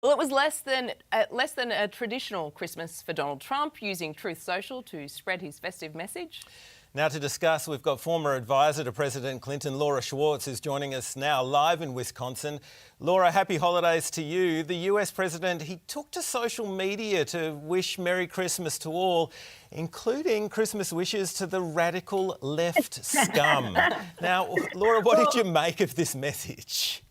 Well, it was less than a traditional Christmas for Donald Trump, using Truth Social to spread his festive message. Now to discuss, we've got former advisor to President Clinton, Laura Schwartz, who's joining us now live in Wisconsin. Laura, happy holidays to you. The US President, he took to social media to wish Merry Christmas to all, including Christmas wishes to the radical left scum. Now, Laura, what did you make of this message?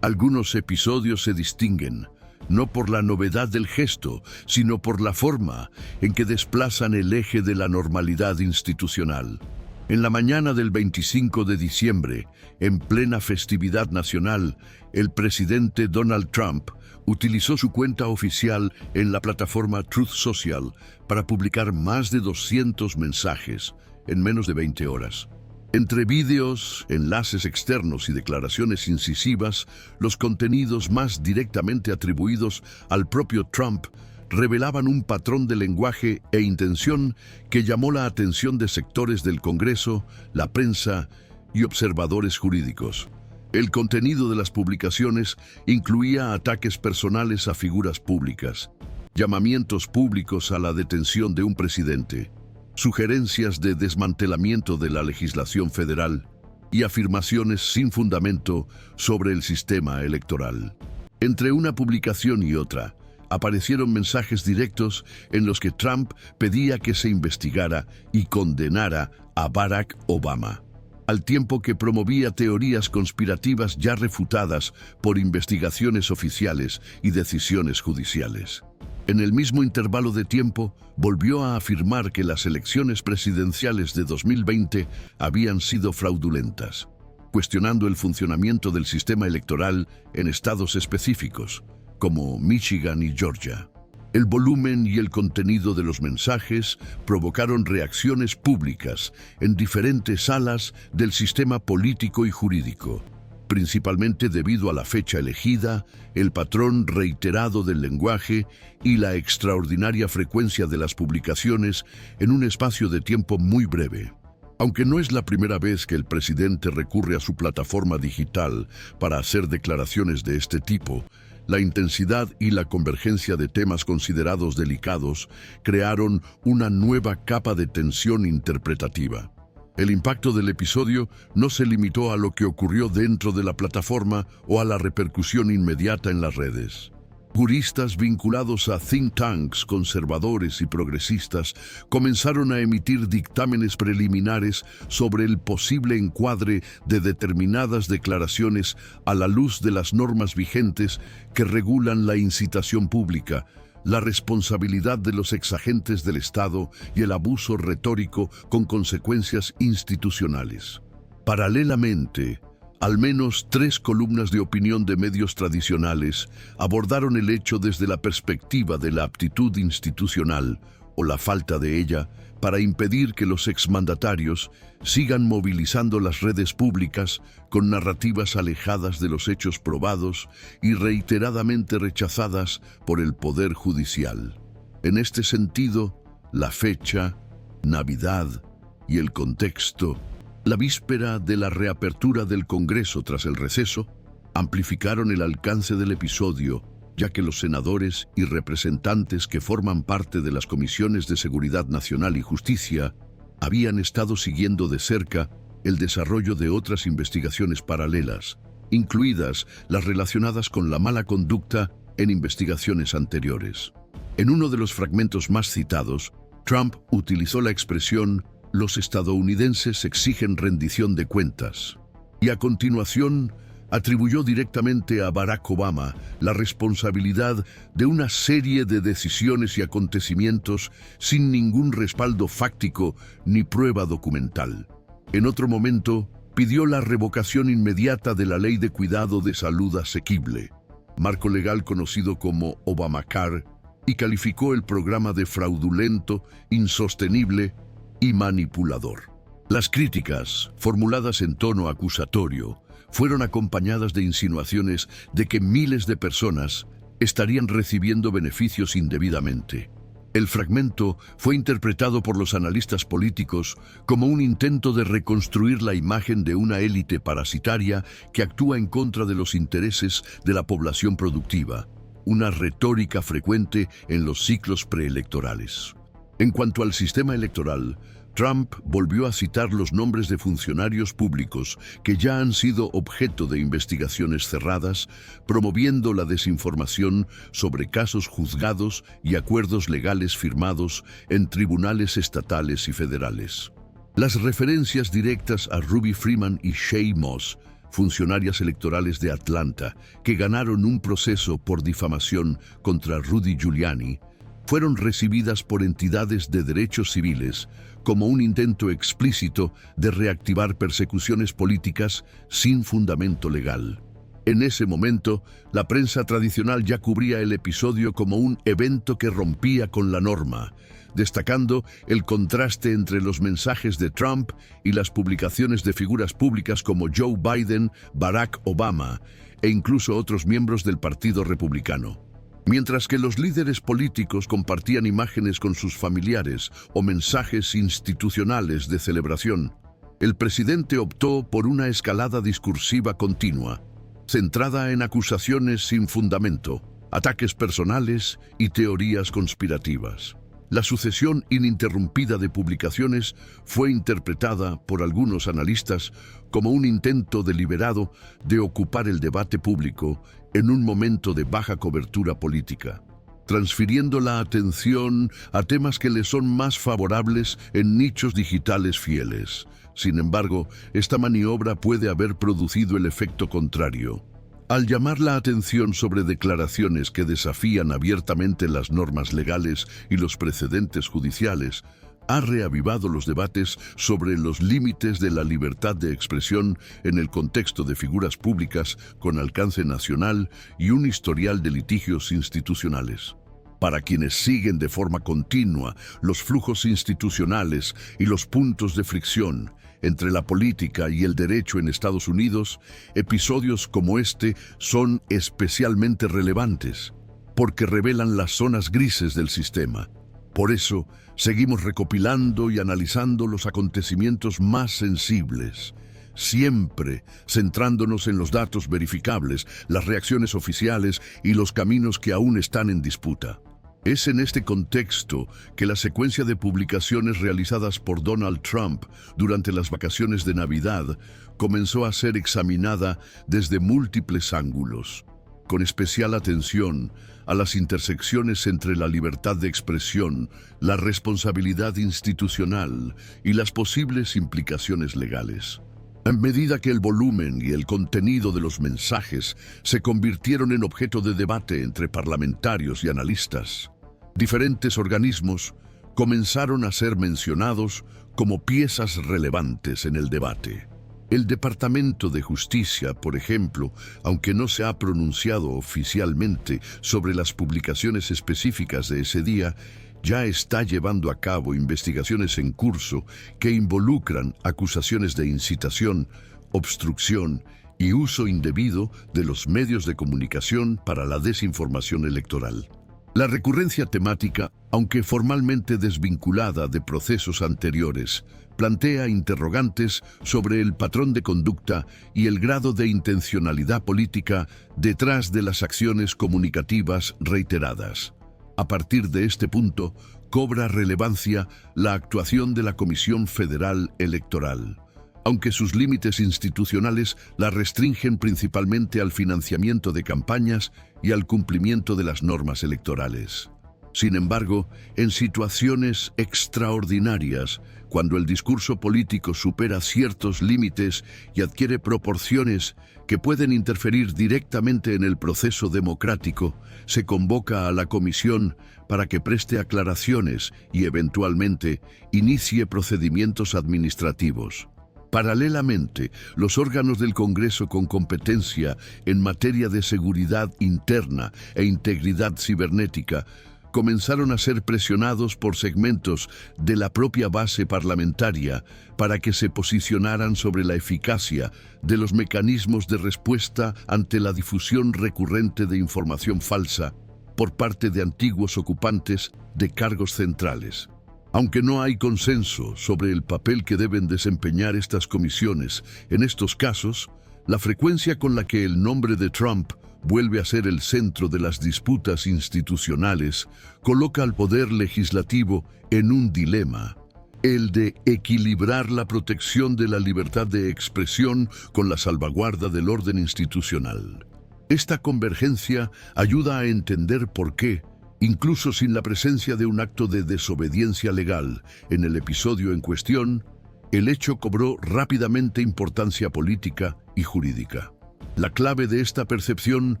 Algunos episodios se distinguen, no por la novedad del gesto, sino por la forma en que desplazan el eje de la normalidad institucional. En la mañana del 25 de diciembre, en plena festividad nacional, el presidente Donald Trump utilizó su cuenta oficial en la plataforma Truth Social para publicar más de 200 mensajes en menos de 20 horas. Entre vídeos, enlaces externos y declaraciones incisivas, los contenidos más directamente atribuidos al propio Trump revelaban un patrón de lenguaje e intención que llamó la atención de sectores del Congreso, la prensa y observadores jurídicos. El contenido de las publicaciones incluía ataques personales a figuras públicas, llamamientos públicos a la detención de un presidente, sugerencias de desmantelamiento de la legislación federal y afirmaciones sin fundamento sobre el sistema electoral. Entre una publicación y otra, aparecieron mensajes directos en los que Trump pedía que se investigara y condenara a Barack Obama, al tiempo que promovía teorías conspirativas ya refutadas por investigaciones oficiales y decisiones judiciales. En el mismo intervalo de tiempo, volvió a afirmar que las elecciones presidenciales de 2020 habían sido fraudulentas, cuestionando el funcionamiento del sistema electoral en estados específicos, como Michigan y Georgia. El volumen y el contenido de los mensajes provocaron reacciones públicas en diferentes salas del sistema político y jurídico, principalmente debido a la fecha elegida, el patrón reiterado del lenguaje y la extraordinaria frecuencia de las publicaciones en un espacio de tiempo muy breve. Aunque no es la primera vez que el presidente recurre a su plataforma digital para hacer declaraciones de este tipo, la intensidad y la convergencia de temas considerados delicados crearon una nueva capa de tensión interpretativa. El impacto del episodio no se limitó a lo que ocurrió dentro de la plataforma o a la repercusión inmediata en las redes. Juristas vinculados a think tanks conservadores y progresistas comenzaron a emitir dictámenes preliminares sobre el posible encuadre de determinadas declaraciones a la luz de las normas vigentes que regulan la incitación pública, la responsabilidad de los exagentes del Estado y el abuso retórico con consecuencias institucionales. Paralelamente, al menos 3 columnas de opinión de medios tradicionales abordaron el hecho desde la perspectiva de la aptitud institucional, o la falta de ella, para impedir que los exmandatarios sigan movilizando las redes públicas con narrativas alejadas de los hechos probados y reiteradamente rechazadas por el Poder Judicial. En este sentido, la fecha, Navidad y el contexto, la víspera de la reapertura del Congreso tras el receso, amplificaron el alcance del episodio, ya que los senadores y representantes que forman parte de las comisiones de Seguridad Nacional y Justicia habían estado siguiendo de cerca el desarrollo de otras investigaciones paralelas, incluidas las relacionadas con la mala conducta en investigaciones anteriores. En uno de los fragmentos más citados, Trump utilizó la expresión «los estadounidenses exigen rendición de cuentas» y a continuación atribuyó directamente a Barack Obama la responsabilidad de una serie de decisiones y acontecimientos sin ningún respaldo fáctico ni prueba documental. En otro momento, pidió la revocación inmediata de la Ley de Cuidado de Salud Asequible, marco legal conocido como Obamacare, y calificó el programa de fraudulento, insostenible y manipulador. Las críticas, formuladas en tono acusatorio, fueron acompañadas de insinuaciones de que miles de personas estarían recibiendo beneficios indebidamente. El fragmento fue interpretado por los analistas políticos como un intento de reconstruir la imagen de una élite parasitaria que actúa en contra de los intereses de la población productiva, una retórica frecuente en los ciclos preelectorales. En cuanto al sistema electoral, Trump volvió a citar los nombres de funcionarios públicos que ya han sido objeto de investigaciones cerradas, promoviendo la desinformación sobre casos juzgados y acuerdos legales firmados en tribunales estatales y federales. Las referencias directas a Ruby Freeman y Shaye Moss, funcionarias electorales de Atlanta, que ganaron un proceso por difamación contra Rudy Giuliani, fueron recibidas por entidades de derechos civiles como un intento explícito de reactivar persecuciones políticas sin fundamento legal. En ese momento, la prensa tradicional ya cubría el episodio como un evento que rompía con la norma, destacando el contraste entre los mensajes de Trump y las publicaciones de figuras públicas como Joe Biden, Barack Obama e incluso otros miembros del Partido Republicano. Mientras que los líderes políticos compartían imágenes con sus familiares o mensajes institucionales de celebración, el presidente optó por una escalada discursiva continua, centrada en acusaciones sin fundamento, ataques personales y teorías conspirativas. La sucesión ininterrumpida de publicaciones fue interpretada por algunos analistas como un intento deliberado de ocupar el debate público en un momento de baja cobertura política, transfiriendo la atención a temas que le son más favorables en nichos digitales fieles. Sin embargo, esta maniobra puede haber producido el efecto contrario. Al llamar la atención sobre declaraciones que desafían abiertamente las normas legales y los precedentes judiciales, ha reavivado los debates sobre los límites de la libertad de expresión en el contexto de figuras públicas con alcance nacional y un historial de litigios institucionales. Para quienes siguen de forma continua los flujos institucionales y los puntos de fricción entre la política y el derecho en Estados Unidos, episodios como este son especialmente relevantes, porque revelan las zonas grises del sistema. Por eso, seguimos recopilando y analizando los acontecimientos más sensibles, siempre centrándonos en los datos verificables, las reacciones oficiales y los caminos que aún están en disputa. Es en este contexto que la secuencia de publicaciones realizadas por Donald Trump durante las vacaciones de Navidad comenzó a ser examinada desde múltiples ángulos, con especial atención a las intersecciones entre la libertad de expresión, la responsabilidad institucional y las posibles implicaciones legales. A medida que el volumen y el contenido de los mensajes se convirtieron en objeto de debate entre parlamentarios y analistas, diferentes organismos comenzaron a ser mencionados como piezas relevantes en el debate. El Departamento de Justicia, por ejemplo, aunque no se ha pronunciado oficialmente sobre las publicaciones específicas de ese día, ya está llevando a cabo investigaciones en curso que involucran acusaciones de incitación, obstrucción y uso indebido de los medios de comunicación para la desinformación electoral. La recurrencia temática, aunque formalmente desvinculada de procesos anteriores, plantea interrogantes sobre el patrón de conducta y el grado de intencionalidad política detrás de las acciones comunicativas reiteradas. A partir de este punto, cobra relevancia la actuación de la Comisión Federal Electoral, aunque sus límites institucionales la restringen principalmente al financiamiento de campañas y al cumplimiento de las normas electorales. Sin embargo, en situaciones extraordinarias, cuando el discurso político supera ciertos límites y adquiere proporciones que pueden interferir directamente en el proceso democrático, se convoca a la comisión para que preste aclaraciones y, eventualmente, inicie procedimientos administrativos. Paralelamente, los órganos del Congreso con competencia en materia de seguridad interna e integridad cibernética comenzaron a ser presionados por segmentos de la propia base parlamentaria para que se posicionaran sobre la eficacia de los mecanismos de respuesta ante la difusión recurrente de información falsa por parte de antiguos ocupantes de cargos centrales. Aunque no hay consenso sobre el papel que deben desempeñar estas comisiones en estos casos, la frecuencia con la que el nombre de Trump vuelve a ser el centro de las disputas institucionales coloca al poder legislativo en un dilema: el de equilibrar la protección de la libertad de expresión con la salvaguarda del orden institucional. Esta convergencia ayuda a entender por qué, incluso sin la presencia de un acto de desobediencia legal en el episodio en cuestión, el hecho cobró rápidamente importancia política y jurídica. La clave de esta percepción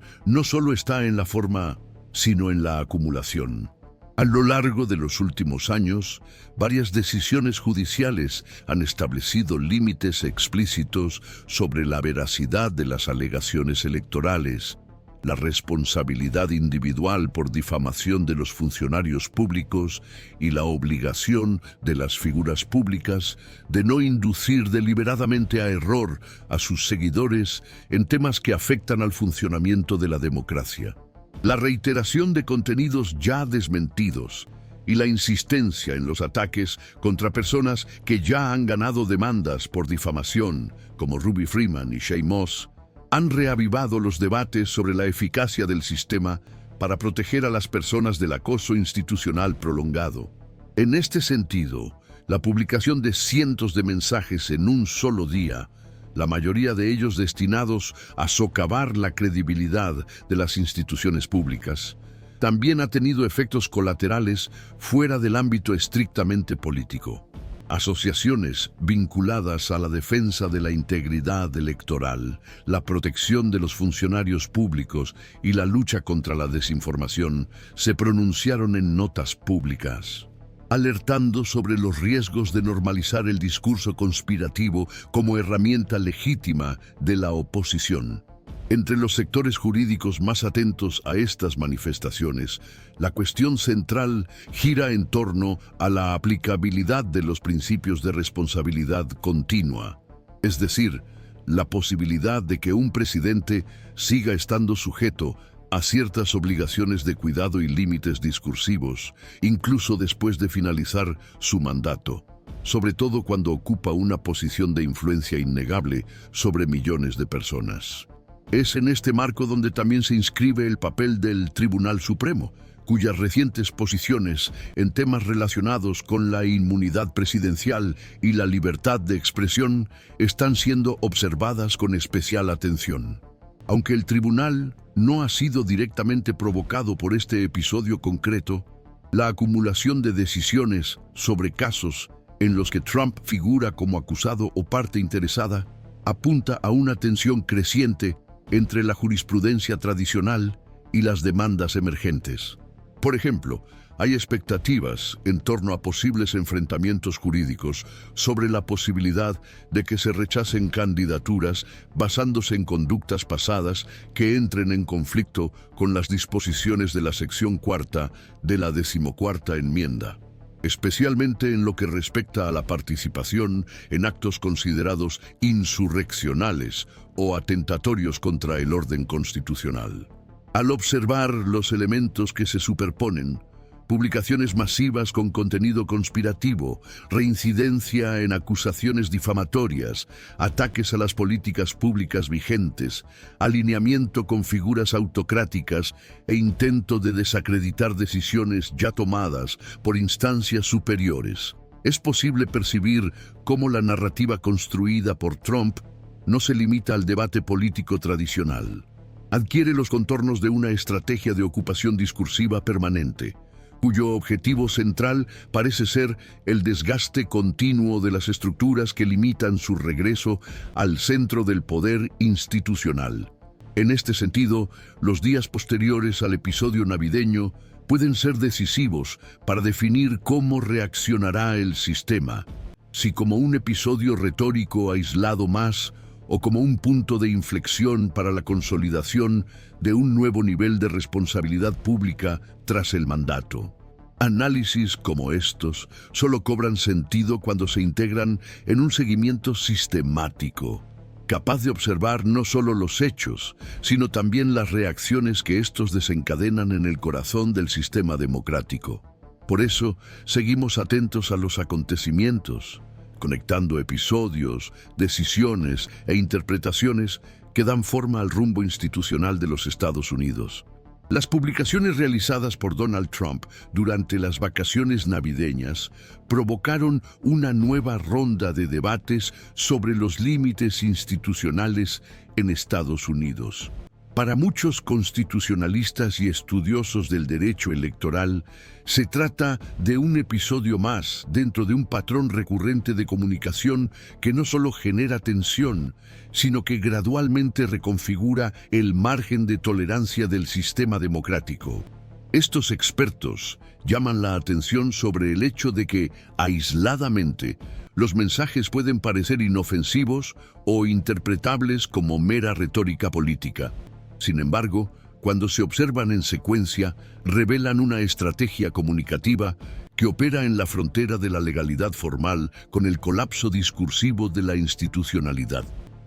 no solo está en la forma, sino en la acumulación. A lo largo de los últimos años, varias decisiones judiciales han establecido límites explícitos sobre la veracidad de las alegaciones electorales, la responsabilidad individual por difamación de los funcionarios públicos y la obligación de las figuras públicas de no inducir deliberadamente a error a sus seguidores en temas que afectan al funcionamiento de la democracia. La reiteración de contenidos ya desmentidos y la insistencia en los ataques contra personas que ya han ganado demandas por difamación, como Ruby Freeman y Shaye Moss, han reavivado los debates sobre la eficacia del sistema para proteger a las personas del acoso institucional prolongado. En este sentido, la publicación de cientos de mensajes en un solo día, la mayoría de ellos destinados a socavar la credibilidad de las instituciones públicas, también ha tenido efectos colaterales fuera del ámbito estrictamente político. Asociaciones vinculadas a la defensa de la integridad electoral, la protección de los funcionarios públicos y la lucha contra la desinformación se pronunciaron en notas públicas, alertando sobre los riesgos de normalizar el discurso conspirativo como herramienta legítima de la oposición. Entre los sectores jurídicos más atentos a estas manifestaciones, la cuestión central gira en torno a la aplicabilidad de los principios de responsabilidad continua, es decir, la posibilidad de que un presidente siga estando sujeto a ciertas obligaciones de cuidado y límites discursivos, incluso después de finalizar su mandato, sobre todo cuando ocupa una posición de influencia innegable sobre millones de personas. Es en este marco donde también se inscribe el papel del Tribunal Supremo, cuyas recientes posiciones en temas relacionados con la inmunidad presidencial y la libertad de expresión están siendo observadas con especial atención. Aunque el tribunal no ha sido directamente provocado por este episodio concreto, la acumulación de decisiones sobre casos en los que Trump figura como acusado o parte interesada apunta a una tensión creciente entre la jurisprudencia tradicional y las demandas emergentes. Por ejemplo, hay expectativas en torno a posibles enfrentamientos jurídicos sobre la posibilidad de que se rechacen candidaturas basándose en conductas pasadas que entren en conflicto con las disposiciones de la sección cuarta de la 14ª enmienda, especialmente en lo que respecta a la participación en actos considerados insurreccionales o atentatorios contra el orden constitucional. Al observar los elementos que se superponen, publicaciones masivas con contenido conspirativo, reincidencia en acusaciones difamatorias, ataques a las políticas públicas vigentes, alineamiento con figuras autocráticas e intento de desacreditar decisiones ya tomadas por instancias superiores, es posible percibir cómo la narrativa construida por Trump no se limita al debate político tradicional. Adquiere los contornos de una estrategia de ocupación discursiva permanente, cuyo objetivo central parece ser el desgaste continuo de las estructuras que limitan su regreso al centro del poder institucional. En este sentido, los días posteriores al episodio navideño pueden ser decisivos para definir cómo reaccionará el sistema, si como un episodio retórico aislado más o como un punto de inflexión para la consolidación de un nuevo nivel de responsabilidad pública tras el mandato. Análisis como estos solo cobran sentido cuando se integran en un seguimiento sistemático, capaz de observar no solo los hechos, sino también las reacciones que estos desencadenan en el corazón del sistema democrático. Por eso, seguimos atentos a los acontecimientos, conectando episodios, decisiones e interpretaciones que dan forma al rumbo institucional de los Estados Unidos. Las publicaciones realizadas por Donald Trump durante las vacaciones navideñas provocaron una nueva ronda de debates sobre los límites institucionales en Estados Unidos. Para muchos constitucionalistas y estudiosos del derecho electoral, se trata de un episodio más dentro de un patrón recurrente de comunicación que no solo genera tensión, sino que gradualmente reconfigura el margen de tolerancia del sistema democrático. Estos expertos llaman la atención sobre el hecho de que, aisladamente, los mensajes pueden parecer inofensivos o interpretables como mera retórica política. Sin embargo, cuando se observan en secuencia, revelan una estrategia comunicativa que opera en la frontera de la legalidad formal con el colapso discursivo de la institucionalidad.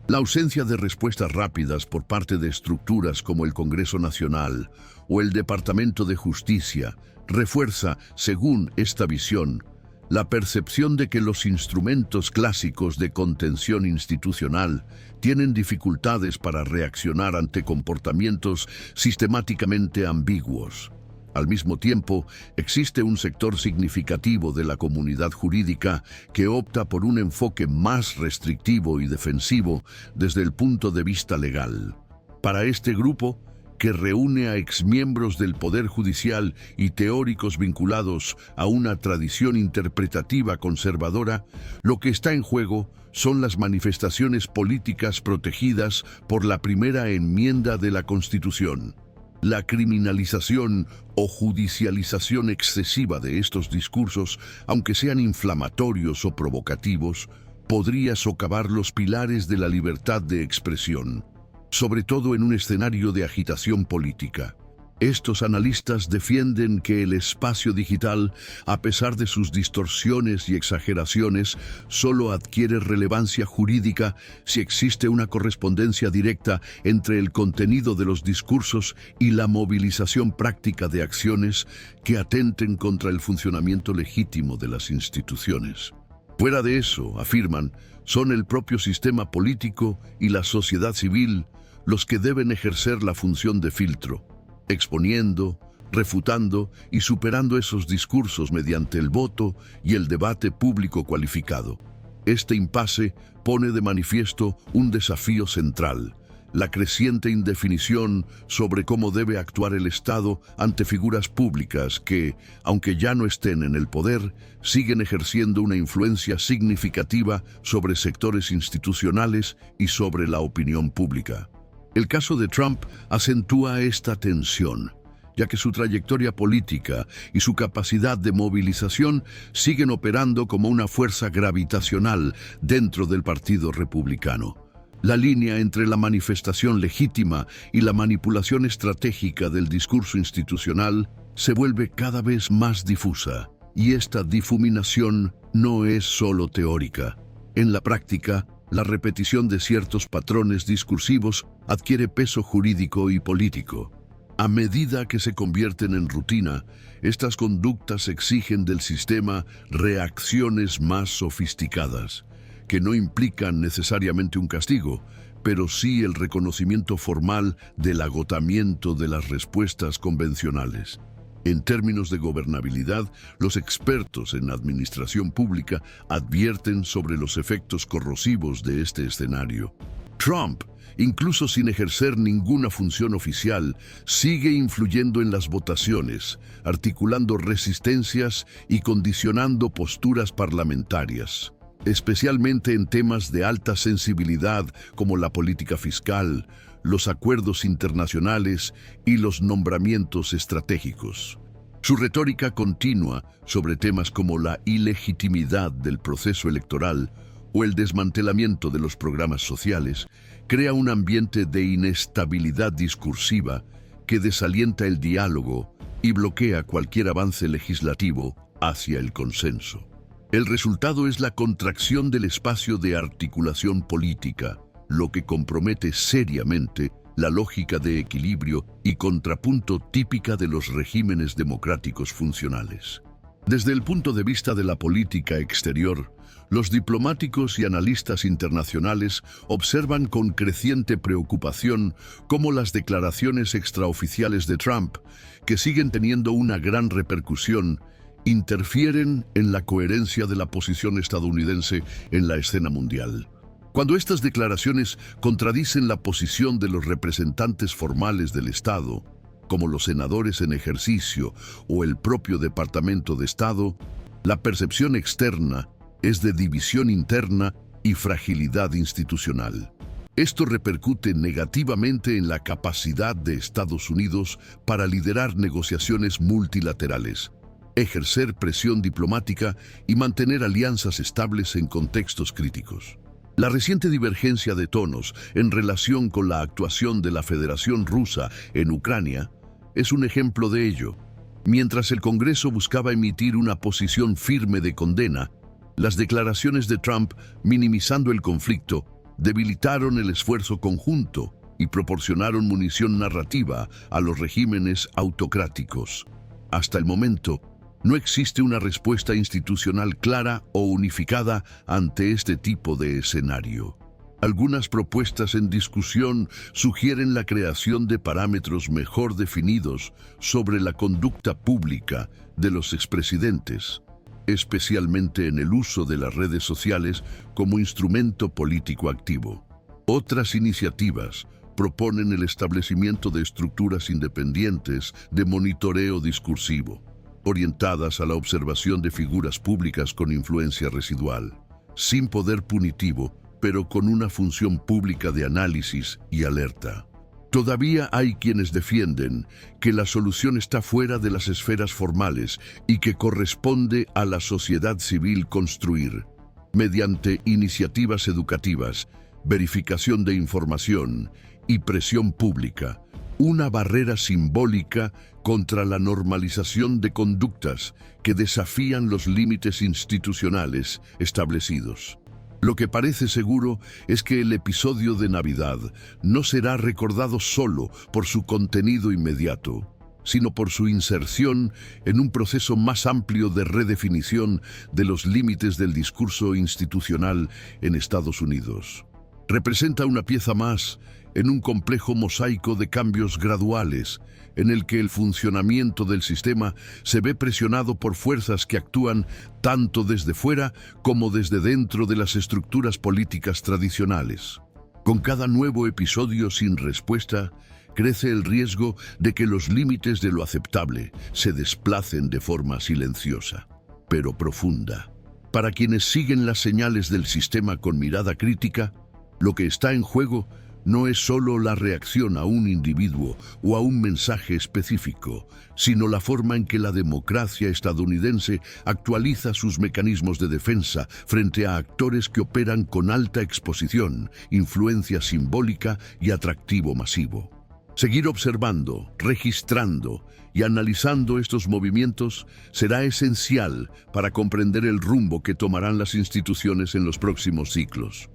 La ausencia de respuestas rápidas por parte de estructuras como el Congreso Nacional o el Departamento de Justicia refuerza, según esta visión, la percepción de que los instrumentos clásicos de contención institucional tienen dificultades para reaccionar ante comportamientos sistemáticamente ambiguos. Al mismo tiempo, existe un sector significativo de la comunidad jurídica que opta por un enfoque más restrictivo y defensivo desde el punto de vista legal. Para este grupo, que reúne a exmiembros del Poder Judicial y teóricos vinculados a una tradición interpretativa conservadora, lo que está en juego son las manifestaciones políticas protegidas por la primera enmienda de la Constitución. La criminalización o judicialización excesiva de estos discursos, aunque sean inflamatorios o provocativos, podría socavar los pilares de la libertad de expresión, sobre todo en un escenario de agitación política. Estos analistas defienden que el espacio digital, a pesar de sus distorsiones y exageraciones, solo adquiere relevancia jurídica si existe una correspondencia directa entre el contenido de los discursos y la movilización práctica de acciones que atenten contra el funcionamiento legítimo de las instituciones. Fuera de eso, afirman, son el propio sistema político y la sociedad civil los que deben ejercer la función de filtro, exponiendo, refutando y superando esos discursos mediante el voto y el debate público cualificado. Este impasse pone de manifiesto un desafío central: la creciente indefinición sobre cómo debe actuar el Estado ante figuras públicas que, aunque ya no estén en el poder, siguen ejerciendo una influencia significativa sobre sectores institucionales y sobre la opinión pública. El caso de Trump acentúa esta tensión, ya que su trayectoria política y su capacidad de movilización siguen operando como una fuerza gravitacional dentro del Partido Republicano. La línea entre la manifestación legítima y la manipulación estratégica del discurso institucional se vuelve cada vez más difusa, y esta difuminación no es solo teórica. En la práctica, la repetición de ciertos patrones discursivos adquiere peso jurídico y político. A medida que se convierten en rutina, estas conductas exigen del sistema reacciones más sofisticadas, que no implican necesariamente un castigo, pero sí el reconocimiento formal del agotamiento de las respuestas convencionales. En términos de gobernabilidad, los expertos en administración pública advierten sobre los efectos corrosivos de este escenario. Trump, incluso sin ejercer ninguna función oficial, sigue influyendo en las votaciones, articulando resistencias y condicionando posturas parlamentarias, especialmente en temas de alta sensibilidad como la política fiscal, los acuerdos internacionales y los nombramientos estratégicos. Su retórica continua sobre temas como la ilegitimidad del proceso electoral o el desmantelamiento de los programas sociales crea un ambiente de inestabilidad discursiva que desalienta el diálogo y bloquea cualquier avance legislativo hacia el consenso. El resultado es la contracción del espacio de articulación política, lo que compromete seriamente la lógica de equilibrio y contrapunto típica de los regímenes democráticos funcionales. Desde el punto de vista de la política exterior, los diplomáticos y analistas internacionales observan con creciente preocupación cómo las declaraciones extraoficiales de Trump, que siguen teniendo una gran repercusión, interfieren en la coherencia de la posición estadounidense en la escena mundial. Cuando estas declaraciones contradicen la posición de los representantes formales del Estado, como los senadores en ejercicio o el propio Departamento de Estado, la percepción externa es de división interna y fragilidad institucional. Esto repercute negativamente en la capacidad de Estados Unidos para liderar negociaciones multilaterales, ejercer presión diplomática y mantener alianzas estables en contextos críticos. La reciente divergencia de tonos en relación con la actuación de la Federación Rusa en Ucrania es un ejemplo de ello. Mientras el Congreso buscaba emitir una posición firme de condena, las declaraciones de Trump minimizando el conflicto debilitaron el esfuerzo conjunto y proporcionaron munición narrativa a los regímenes autocráticos. Hasta el momento, no existe una respuesta institucional clara o unificada ante este tipo de escenario. Algunas propuestas en discusión sugieren la creación de parámetros mejor definidos sobre la conducta pública de los expresidentes, especialmente en el uso de las redes sociales como instrumento político activo. Otras iniciativas proponen el establecimiento de estructuras independientes de monitoreo discursivo, orientadas a la observación de figuras públicas con influencia residual, sin poder punitivo, pero con una función pública de análisis y alerta. Todavía hay quienes defienden que la solución está fuera de las esferas formales y que corresponde a la sociedad civil construir, mediante iniciativas educativas, verificación de información y presión pública, una barrera simbólica contra la normalización de conductas que desafían los límites institucionales establecidos. Lo que parece seguro es que el episodio de Navidad no será recordado solo por su contenido inmediato, sino por su inserción en un proceso más amplio de redefinición de los límites del discurso institucional en Estados Unidos. Representa una pieza más en un complejo mosaico de cambios graduales, en el que el funcionamiento del sistema se ve presionado por fuerzas que actúan tanto desde fuera como desde dentro de las estructuras políticas tradicionales. Con cada nuevo episodio sin respuesta, crece el riesgo de que los límites de lo aceptable se desplacen de forma silenciosa, pero profunda. Para quienes siguen las señales del sistema con mirada crítica, lo que está en juego no es solo la reacción a un individuo o a un mensaje específico, sino la forma en que la democracia estadounidense actualiza sus mecanismos de defensa frente a actores que operan con alta exposición, influencia simbólica y atractivo masivo. Seguir observando, registrando y analizando estos movimientos será esencial para comprender el rumbo que tomarán las instituciones en los próximos ciclos.